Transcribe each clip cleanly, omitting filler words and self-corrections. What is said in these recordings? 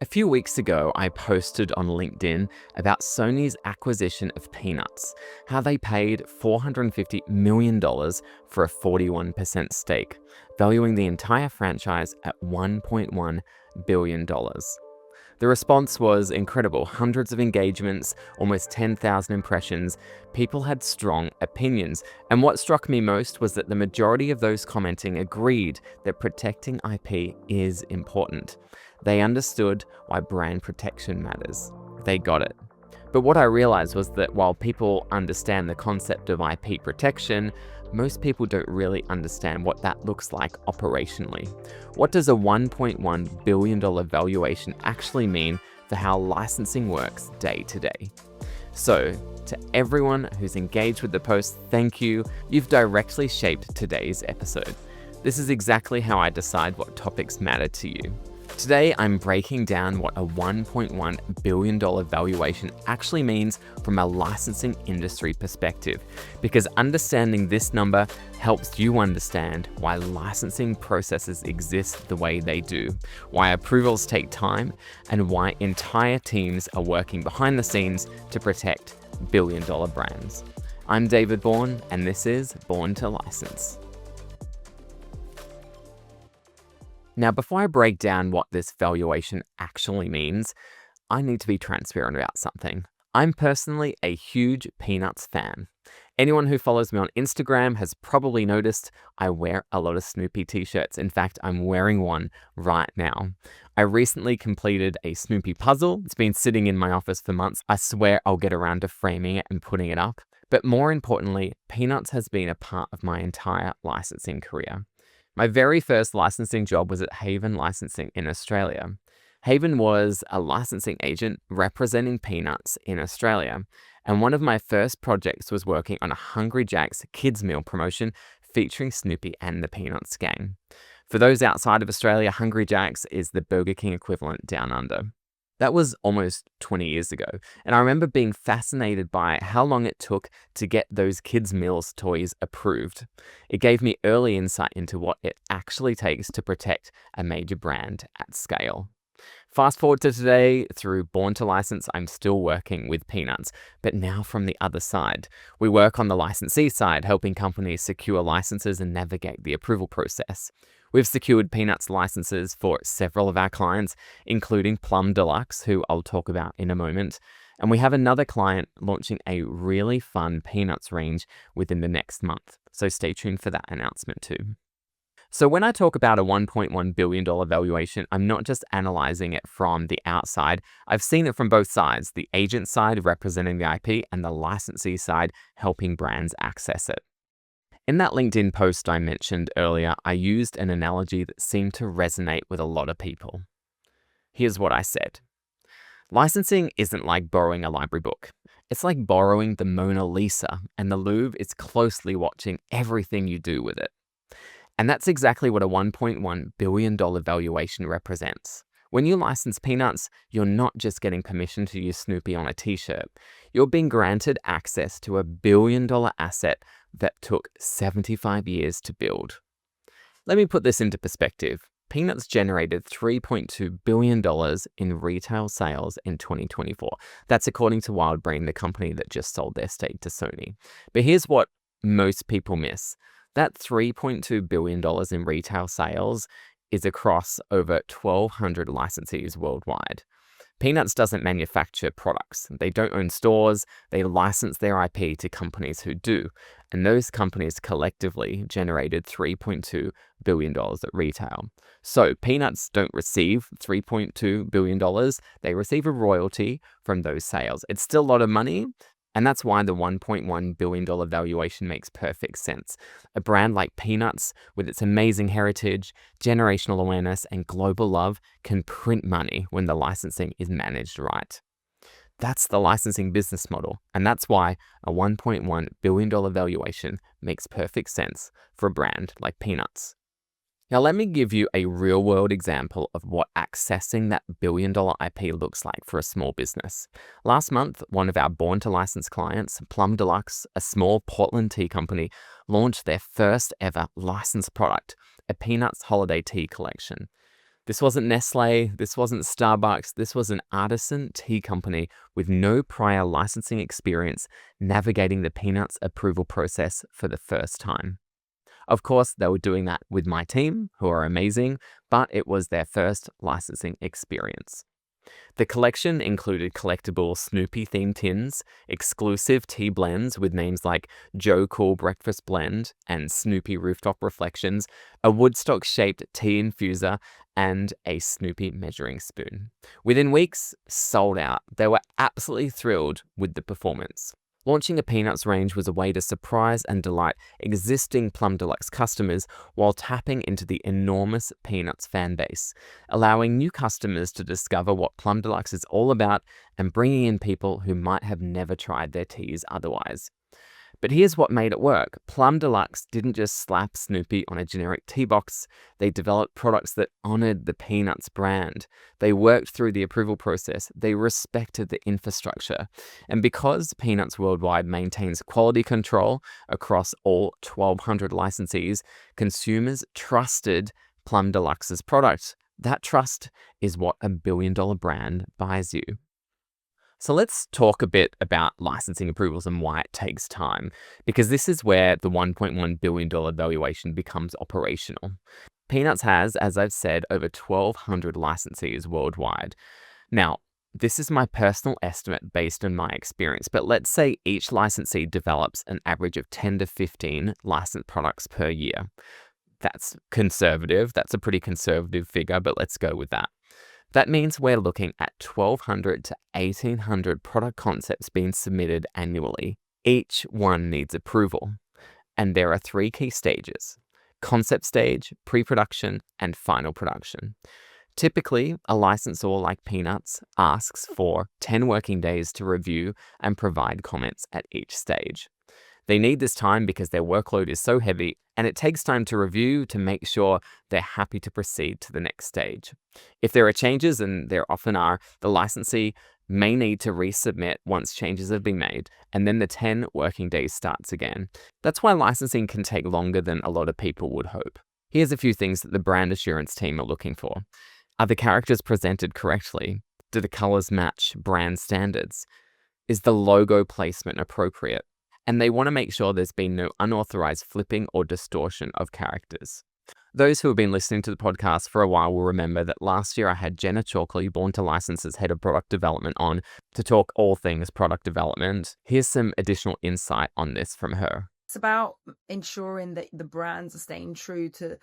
A few weeks ago, I posted on LinkedIn about Sony's acquisition of Peanuts, how they paid $450 million for a 41% stake, valuing the entire franchise at $1.1 billion. The response was incredible. Hundreds of engagements, almost 10,000 impressions. People had strong opinions. And what struck me most was that the majority of those commenting agreed that protecting IP is important. They understood why brand protection matters. They got it. But what I realized was that while people understand the concept of IP protection, most people don't really understand what that looks like operationally. What does a $1.1 billion valuation actually mean for how licensing works day to day? So, to everyone who's engaged with the post, thank you. You've directly shaped today's episode. This is exactly how I decide what topics matter to you. Today, I'm breaking down what a $1.1 billion valuation actually means from a licensing industry perspective, because understanding this number helps you understand why licensing processes exist the way they do, why approvals take time, and why entire teams are working behind the scenes to protect billion-dollar brands. I'm David Bourne, and this is Born to License. Now, before I break down what this valuation actually means, I need to be transparent about something. I'm personally a huge Peanuts fan. Anyone who follows me on Instagram has probably noticed I wear a lot of Snoopy T-shirts. In fact, I'm wearing one right now. I recently completed a Snoopy puzzle. It's been sitting in my office for months. I swear I'll get around to framing it and putting it up. But more importantly, Peanuts has been a part of my entire licensing career. My very first licensing job was at Haven Licensing in Australia. Haven was a licensing agent representing Peanuts in Australia, and one of my first projects was working on a Hungry Jack's kids meal promotion featuring Snoopy and the Peanuts gang. For those outside of Australia, Hungry Jack's is the Burger King equivalent down under. That was almost 20 years ago, and I remember being fascinated by how long it took to get those kids' meals toys approved. It gave me early insight into what it actually takes to protect a major brand at scale. Fast forward to today, through Born to License, I'm still working with Peanuts, but now from the other side. We work on the licensee side, helping companies secure licenses and navigate the approval process. We've secured Peanuts licenses for several of our clients, including Plum Deluxe, who I'll talk about in a moment. And we have another client launching a really fun Peanuts range within the next month. So stay tuned for that announcement too. So when I talk about a $1.1 billion valuation, I'm not just analyzing it from the outside. I've seen it from both sides, the agent side representing the IP and the licensee side helping brands access it. In that LinkedIn post I mentioned earlier, I used an analogy that seemed to resonate with a lot of people. Here's what I said. Licensing isn't like borrowing a library book. It's like borrowing the Mona Lisa, and the Louvre is closely watching everything you do with it. And that's exactly what a $1.1 billion valuation represents. When you license Peanuts, you're not just getting permission to use Snoopy on a t-shirt. You're being granted access to a billion-dollar asset that took 75 years to build. Let me put this into perspective. Peanuts generated $3.2 billion in retail sales in 2024. That's according to WildBrain, the company that just sold their stake to Sony. But here's what most people miss. That $3.2 billion in retail sales is across over 1,200 licensees worldwide. Peanuts doesn't manufacture products. They don't own stores. They license their IP to companies who do. And those companies collectively generated $3.2 billion at retail. So Peanuts don't receive $3.2 billion. They receive a royalty from those sales. It's still a lot of money. And that's why the $1.1 billion valuation makes perfect sense. A brand like Peanuts, with its amazing heritage, generational awareness, and global love, can print money when the licensing is managed right. That's the licensing business model, and that's why a $1.1 billion valuation makes perfect sense for a brand like Peanuts. Now, let me give you a real-world example of what accessing that billion-dollar IP looks like for a small business. Last month, one of our Born to License clients, Plum Deluxe, a small Portland tea company, launched their first ever licensed product, a Peanuts holiday tea collection. This wasn't Nestle, this wasn't Starbucks, this was an artisan tea company with no prior licensing experience navigating the Peanuts approval process for the first time. Of course, they were doing that with my team, who are amazing, but it was their first licensing experience. The collection included collectible Snoopy-themed tins, exclusive tea blends with names like Joe Cool Breakfast Blend and Snoopy Rooftop Reflections, a Woodstock-shaped tea infuser, and a Snoopy measuring spoon. Within weeks, sold out. They were absolutely thrilled with the performance. Launching a Peanuts range was a way to surprise and delight existing Plum Deluxe customers while tapping into the enormous Peanuts fan base, allowing new customers to discover what Plum Deluxe is all about and bringing in people who might have never tried their teas otherwise. But here's what made it work. Plum Deluxe didn't just slap Snoopy on a generic tea box. They developed products that honored the Peanuts brand. They worked through the approval process. They respected the infrastructure. And because Peanuts Worldwide maintains quality control across all 1,200 licensees, consumers trusted Plum Deluxe's product. That trust is what a billion-dollar brand buys you. So let's talk a bit about licensing approvals and why it takes time, because this is where the $1.1 billion valuation becomes operational. Peanuts has, as I've said, over 1,200 licensees worldwide. Now, this is my personal estimate based on my experience, but let's say each licensee develops an average of 10 to 15 licensed products per year. That's conservative. That's a pretty conservative figure, but let's go with that. That means we're looking at 1,200 to 1,800 product concepts being submitted annually. Each one needs approval. And there are 3 key stages: concept stage, pre-production, and final production. Typically, a licensor like Peanuts asks for 10 working days to review and provide comments at each stage. They need this time because their workload is so heavy, and it takes time to review to make sure they're happy to proceed to the next stage. If there are changes, and there often are, the licensee may need to resubmit once changes have been made, and then the 10 working days starts again. That's why licensing can take longer than a lot of people would hope. Here's a few things that the brand assurance team are looking for. Are the characters presented correctly? Do the colors match brand standards? Is the logo placement appropriate? And they want to make sure there's been no unauthorized flipping or distortion of characters. Those who have been listening to the podcast for a while will remember that last year I had Jenna Chalkley, Born to License as Head of Product Development, on to talk all things product development. Here's some additional insight on this from her. It's about ensuring that the brands are staying true to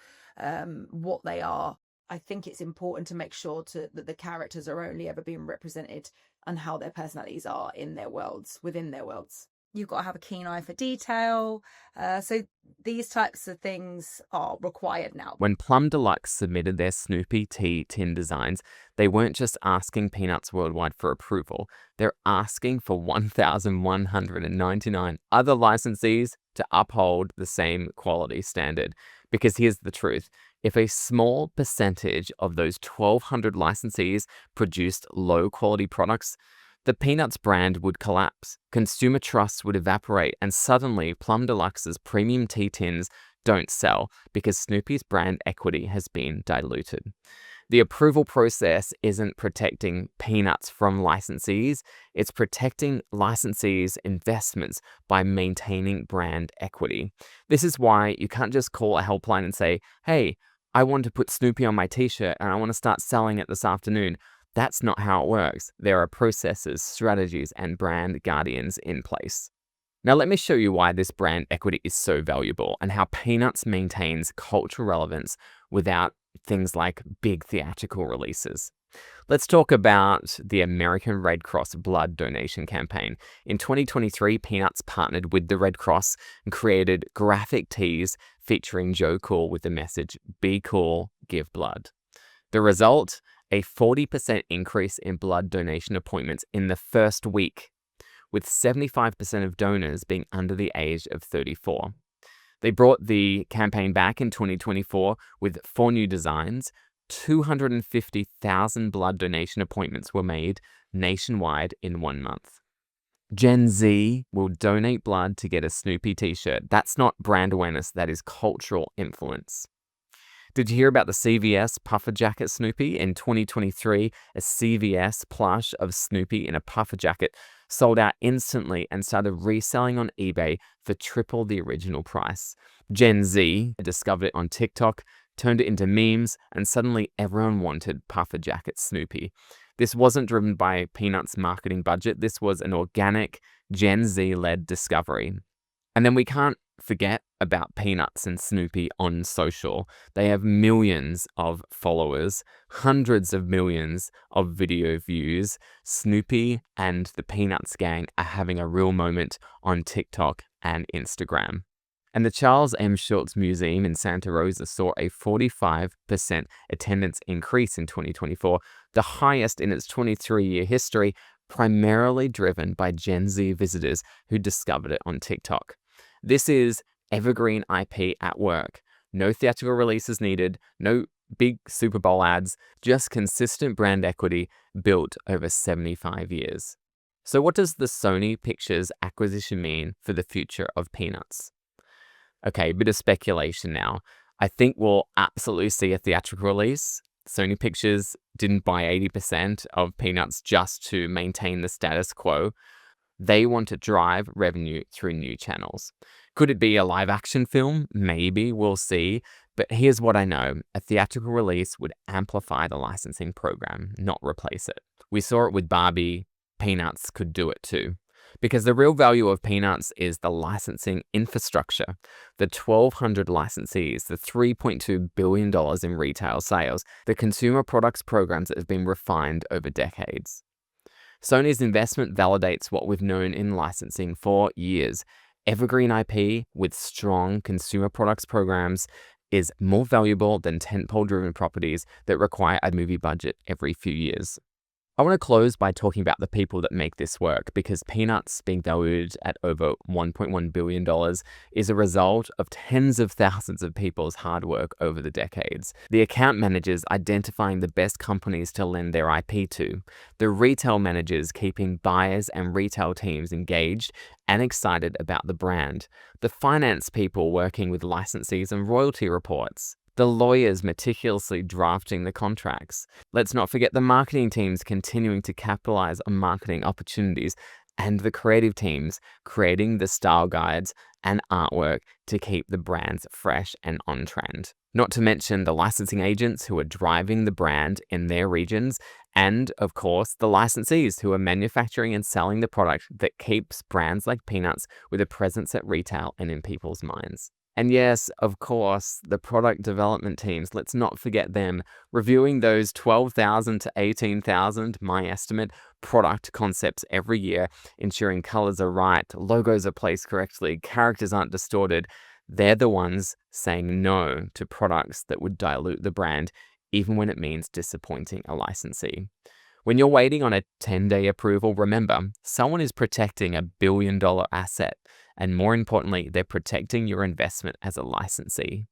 what they are. I think it's important to make sure that the characters are only ever being represented and how their personalities are in their worlds, within their worlds. You've got to have a keen eye for detail. So these types of things are required now. When Plum Deluxe submitted their Snoopy T tin designs, they weren't just asking Peanuts Worldwide for approval. They're asking for 1,199 other licensees to uphold the same quality standard. Because here's the truth. If a small percentage of those 1,200 licensees produced low-quality products, the Peanuts brand would collapse, consumer trust would evaporate, and suddenly Plum Deluxe's premium tea tins don't sell because Snoopy's brand equity has been diluted. The approval process isn't protecting Peanuts from licensees, it's protecting licensees' investments by maintaining brand equity. This is why you can't just call a helpline and say, hey, I want to put Snoopy on my t-shirt and I want to start selling it this afternoon. That's not how it works. There are processes, strategies, and brand guardians in place. Now let me show you why this brand equity is so valuable and how Peanuts maintains cultural relevance without things like big theatrical releases. Let's talk about the American Red Cross blood donation campaign. In 2023, Peanuts partnered with the Red Cross and created graphic tees featuring Joe Cool with the message, "Be cool, give blood." The result? A 40% increase in blood donation appointments in the first week, with 75% of donors being under the age of 34. They brought the campaign back in 2024 with 4 new designs. 250,000 blood donation appointments were made nationwide in 1 month. Gen Z will donate blood to get a Snoopy T-shirt. That's not brand awareness, that is cultural influence. Did you hear about the CVS puffer jacket Snoopy? In 2023, a CVS plush of Snoopy in a puffer jacket sold out instantly and started reselling on eBay for triple the original price. Gen Z discovered it on TikTok, turned it into memes, and suddenly everyone wanted puffer jacket Snoopy. This wasn't driven by Peanuts' marketing budget. This was an organic, Gen Z-led discovery. And then we can't forget about Peanuts and Snoopy on social. They have millions of followers, hundreds of millions of video views. Snoopy and the Peanuts gang are having a real moment on TikTok and Instagram. And the Charles M. Schulz Museum in Santa Rosa saw a 45% attendance increase in 2024, the highest in its 23-year history, primarily driven by Gen Z visitors who discovered it on TikTok. This is Evergreen IP at work. No theatrical releases needed, no big Super Bowl ads, just consistent brand equity built over 75 years. So what does the Sony Pictures acquisition mean for the future of Peanuts? Okay, a bit of speculation now. I think we'll absolutely see a theatrical release. Sony Pictures didn't buy 80% of Peanuts just to maintain the status quo. They want to drive revenue through new channels. Could it be a live action film? Maybe, we'll see. But here's what I know. A theatrical release would amplify the licensing program, not replace it. We saw it with Barbie. Peanuts could do it too. Because the real value of Peanuts is the licensing infrastructure, the 1,200 licensees, the $3.2 billion in retail sales, the consumer products programs that have been refined over decades. Sony's investment validates what we've known in licensing for years. Evergreen IP with strong consumer products programs is more valuable than tentpole-driven properties that require a movie budget every few years. I want to close by talking about the people that make this work, because Peanuts being valued at over $1.1 billion is a result of tens of thousands of people's hard work over the decades. The account managers identifying the best companies to lend their IP to, the retail managers keeping buyers and retail teams engaged and excited about the brand, the finance people working with licensees and royalty reports, the lawyers meticulously drafting the contracts. Let's not forget the marketing teams continuing to capitalize on marketing opportunities, and the creative teams creating the style guides and artwork to keep the brands fresh and on trend. Not to mention the licensing agents who are driving the brand in their regions, and of course the licensees who are manufacturing and selling the product that keeps brands like Peanuts with a presence at retail and in people's minds. And yes, of course, the product development teams, let's not forget them, reviewing those 12,000 to 18,000, my estimate, product concepts every year, ensuring colors are right, logos are placed correctly, characters aren't distorted. They're the ones saying no to products that would dilute the brand, even when it means disappointing a licensee. When you're waiting on a 10-day approval, remember, someone is protecting a billion-dollar asset. And more importantly, they're protecting your investment as a licensee.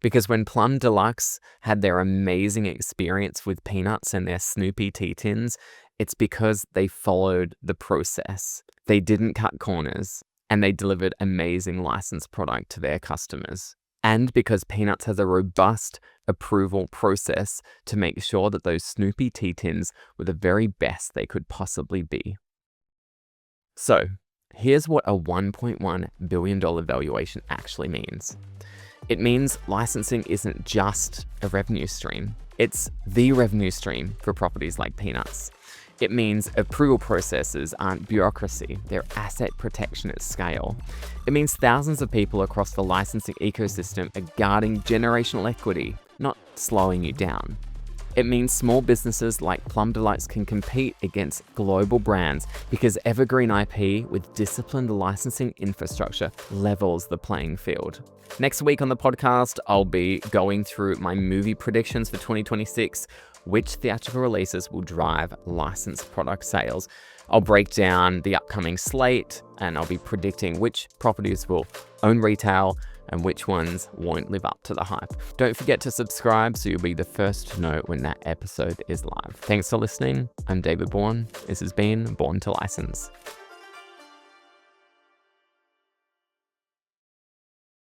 Because when Plum Deluxe had their amazing experience with Peanuts and their Snoopy T-tins, it's because they followed the process. They didn't cut corners, and they delivered amazing licensed product to their customers. And because Peanuts has a robust approval process to make sure that those Snoopy T-tins were the very best they could possibly be. So, here's what a $1.1 billion valuation actually means. It means licensing isn't just a revenue stream. It's the revenue stream for properties like Peanuts. It means approval processes aren't bureaucracy, they're asset protection at scale. It means thousands of people across the licensing ecosystem are guarding generational equity, not slowing you down. It means small businesses like Plum Deluxe can compete against global brands because Evergreen IP with disciplined licensing infrastructure levels the playing field. Next week on the podcast, I'll be going through my movie predictions for 2026, which theatrical releases will drive licensed product sales. I'll break down the upcoming slate, and I'll be predicting which properties will own retail and which ones won't live up to the hype. Don't forget to subscribe so you'll be the first to know when that episode is live. Thanks for listening. I'm David Bourne. This has been Born to License.